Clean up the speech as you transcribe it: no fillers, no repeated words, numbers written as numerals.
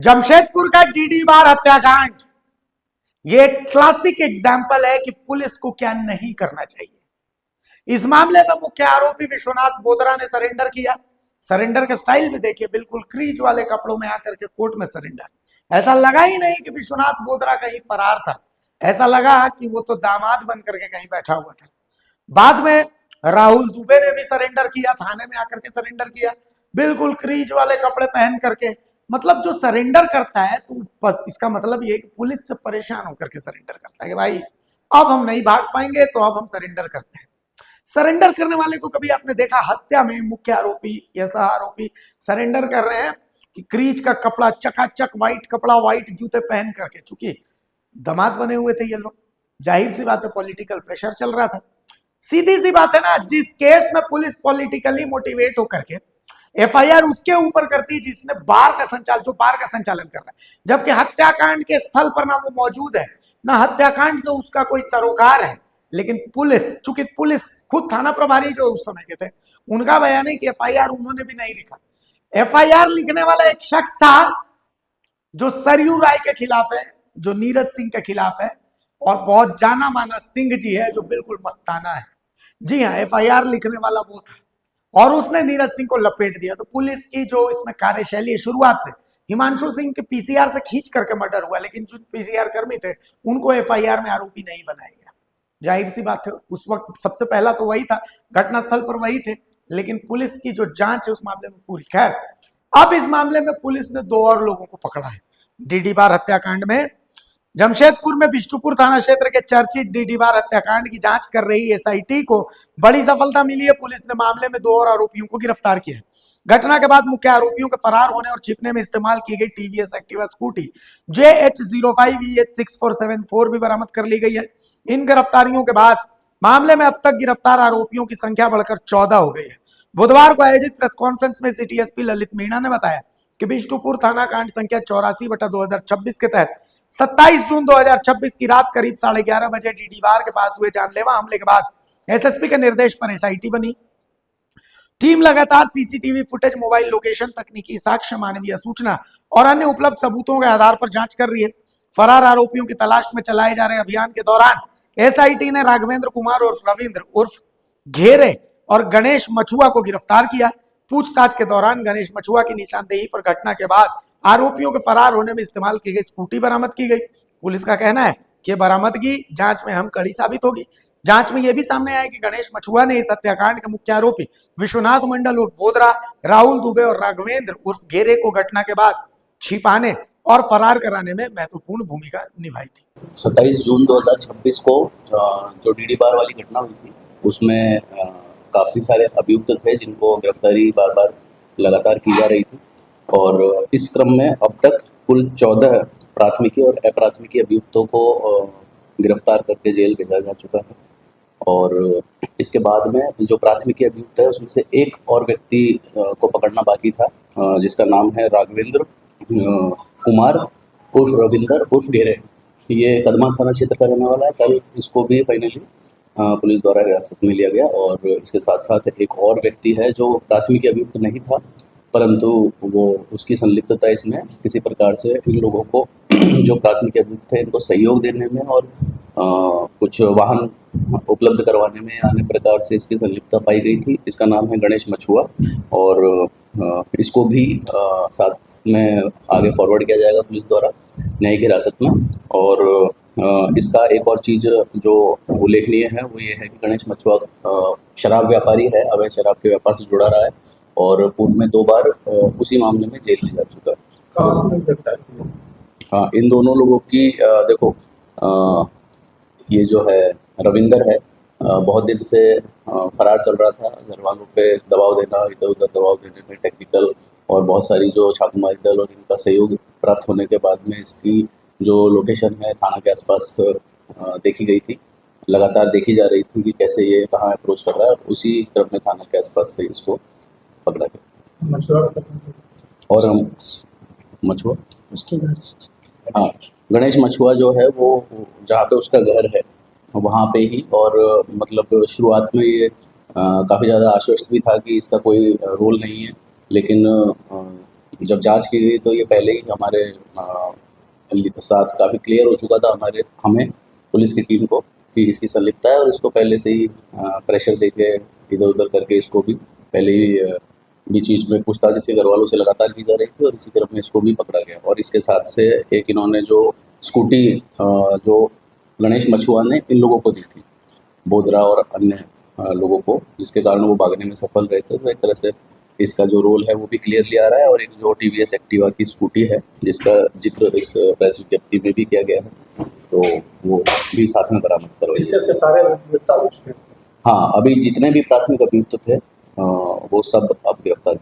जमशेदपुर का डीडी बार हत्याकांड ये एक क्लासिक एग्जाम्पल है कि पुलिस को क्या नहीं करना चाहिए। इस मामले में मुख्य आरोपी विश्वनाथ बोदरा ने सरेंडर किया। सरेंडर का स्टाइल भी देखिए, बिल्कुल क्रीज वाले कपड़ों में आकर के कोर्ट में सरेंडर। ऐसा लगा ही नहीं कि विश्वनाथ बोदरा कहीं फरार था, ऐसा लगा कि वो तो दामाद बन करके कहीं बैठा हुआ था। बाद में राहुल दुबे ने भी सरेंडर किया, थाने में आकर के सरेंडर किया, बिल्कुल क्रीज वाले कपड़े पहन करके। मतलब जो सरेंडर करता है तो इसका मतलब ये कि पुलिस से परेशान होकर के सरेंडर करता है कि भाई अब हम नहीं भाग पाएंगे तो अब हम सरेंडर करते हैं। सरेंडर करने वाले को कभी आपने देखा हत्या में मुख्य आरोपी या सह आरोपी सरेंडर कर रहे हैं कि क्रीज का कपड़ा चकाचक व्हाइट कपड़ा, व्हाइट जूते पहन करके, चूंकि दामाद बने हुए थे ये लोग, जाहिर सी बात है पॉलिटिकल प्रेशर चल रहा था। सीधी सी बात है ना, जिस केस में पुलिस पॉलिटिकली मोटिवेट होकर के एफआईआर उसके ऊपर करती है जिसने बार का संचालन कर रहा है, जबकि हत्याकांड के स्थल पर ना वो मौजूद है, ना हत्याकांड से उसका कोई सरोकार है। लेकिन पुलिस, चूंकि पुलिस खुद थाना प्रभारी जो उस समय के थे, उनका बयान है कि एफआईआर उन्होंने भी नहीं लिखा। एफआईआर लिखने वाला एक शख्स था जो सरयू राय के खिलाफ है, जो नीरज सिंह के खिलाफ है, और बहुत जाना माना सिंह जी है जो बिल्कुल मस्ताना है। जी हाँ, एफआईआर लिखने वाला वो था और उसने नीरज सिंह को लपेट दिया। तो पुलिस की जो इसमें कार्यशैली है, शुरुआत से हिमांशु सिंह के पीसीआर से खींच करके मर्डर हुआ, लेकिन जो पीसीआर कर्मी थे उनको एफआईआर में आरोपी नहीं बनाया गया। जाहिर सी बात है, उस वक्त सबसे पहला तो वही था, घटनास्थल पर वही थे, लेकिन पुलिस की जो जांच है उस मामले में पूरी। खैर, अब इस मामले में पुलिस ने 2 और लोगों को पकड़ा है। डीडी बार हत्याकांड में जमशेदपुर में बिष्टुपुर थाना क्षेत्र के चर्चित डीडी बार हत्याकांड की जांच कर रही एसआईटी को बड़ी सफलता मिली है। पुलिस ने मामले में 2 और आरोपियों को गिरफ्तार किया है। घटना के बाद मुख्य आरोपियों के फरार होने और छिपने में इस्तेमाल की गई टीवीएस एक्टिवा स्कूटी JH05EH6474 भी बरामद कर ली गई है। इन गिरफ्तारियों के बाद मामले में अब तक गिरफ्तार आरोपियों की संख्या बढ़कर 14 हो गई है। बुधवार को आयोजित प्रेस कॉन्फ्रेंस में सिटी एसपी ललित मीणा ने बताया कि बिष्टुपुर थाना कांड संख्या 84/2026 के तहत 27 जून 2026 की रात करीब 11:30 बजे डीडी बार के पास हुए जानलेवा हमले के बाद एसएसपी के निर्देश पर एसआईटी बनी। टीम लगातार सीसीटीवी फुटेज, मोबाइल लोकेशन, तकनीकी साक्ष्य, मानवीय सूचना और अन्य उपलब्ध सबूतों के आधार पर जांच कर रही है। फरार आरोपियों की तलाश में चलाए जा रहे अभियान के दौरान एसआईटी ने राघवेंद्र कुमार उर्फ रविंद्र उर्फ घेरे और गणेश मछुआ को गिरफ्तार किया। पूछताछ के दौरान गणेश मछुआ की निशानदेही पर घटना के बाद आरोपियों के फरार होने में इस्तेमाल की गई स्कूटी बरामद की गई। पुलिस का कहना है कि बरामदगी जांच में अहम कड़ी साबित होगी। जांच में यह भी सामने आया कि गणेश मछुआ ने इस हत्याकांड के मुख्य आरोपी विश्वनाथ मंडल उर्फ बोदरा, राहुल दुबे और राघवेंद्र उर्फ घेरे को घटना के बाद छिपाने और फरार कराने में महत्वपूर्ण भूमिका निभाई थी। 27 जून 2026 को जो डीडी बार वाली घटना हुई थी उसमें काफ़ी सारे अभियुक्त थे जिनको गिरफ्तारी बार बार लगातार की जा रही थी, और इस क्रम में अब तक कुल 14 प्राथमिकी और अप्राथमिकी अभियुक्तों को गिरफ्तार करके जेल भेजा जा चुका है। और इसके बाद में जो प्राथमिकी अभियुक्त है उसमें से एक और व्यक्ति को पकड़ना बाकी था, जिसका नाम है राघवेंद्र कुमार उर्फ रविंदर उर्फ घेरे। ये कदमा थाना क्षेत्र का रहने वाला है। कल इसको भी फाइनली पुलिस द्वारा हिरासत में लिया गया। और इसके साथ साथ एक और व्यक्ति है जो प्राथमिकी अभियुक्त नहीं था, परंतु वो उसकी संलिप्तता इसमें किसी प्रकार से इन लोगों को जो प्राथमिकी अभियुक्त थे इनको सहयोग देने में और कुछ वाहन उपलब्ध करवाने में अन्य प्रकार से इसकी संलिप्तता पाई गई थी। इसका नाम है गणेश मछुआ, और इसको भी साथ में आगे फॉरवर्ड किया जाएगा पुलिस द्वारा न्यायिक हिरासत में। और इसका एक और चीज़ जो उल्लेखनीय है वो ये है कि गणेश मछुआ शराब व्यापारी है, अवैध शराब के व्यापार से जुड़ा रहा है और पूर्व में 2 बार उसी मामले में जेल में जा चुका है। हाँ, इन दोनों लोगों की देखो, ये जो है रविंदर है, बहुत दिन से फरार चल रहा था। घर वालों पे दबाव देना, इधर उधर दबाव देने में टेक्निकल और बहुत सारी जो छापेमारी दल और इनका सहयोग प्राप्त होने के बाद में इसकी जो लोकेशन है थाना के आसपास देखी गई थी, लगातार देखी जा रही थी कि कैसे ये कहाँ अप्रोच कर रहा है। उसी क्रम में थाना के आसपास से इसको पकड़ा गया। और हम मछुआ उसके घर, हाँ, गणेश मछुआ जो है वो जहाँ पे उसका घर है वहाँ पे ही, और मतलब शुरुआत में ये काफ़ी ज़्यादा आश्वस्त भी था कि इसका कोई रोल नहीं है, लेकिन जब जांच की गई तो ये पहले ही हमारे साथ काफ़ी क्लियर हो चुका था हमें पुलिस की टीम को कि इसकी संलिप्तता है, और इसको पहले से ही प्रेशर देके इधर उधर करके इसको भी पहले ही बीच बीच में पूछताछ इसके घर वालों से लगातार की जा रही थी, और इसी क्रम में इसको भी पकड़ा गया। और इसके साथ से एक इन्होंने जो स्कूटी जो गणेश मछुआ ने इन लोगों को दी थी, बोधरा और अन्य लोगों को, जिसके कारण वो भागने में सफल रहे थे। तो एक तरह से इसका जो रोल है वो भी क्लियरली आ रहा है। और एक जो टीवीएस एक्टिवा की स्कूटी है जिसका जिक्र इस प्रेस विज्ञप्ति में भी किया गया है, तो वो भी साथ में बरामद करवाई। इसके सारे गिरफ्तार हो चुके हैं। हाँ, अभी जितने भी प्राथमिक अभियुक्त थे वो सब अब गिरफ्तार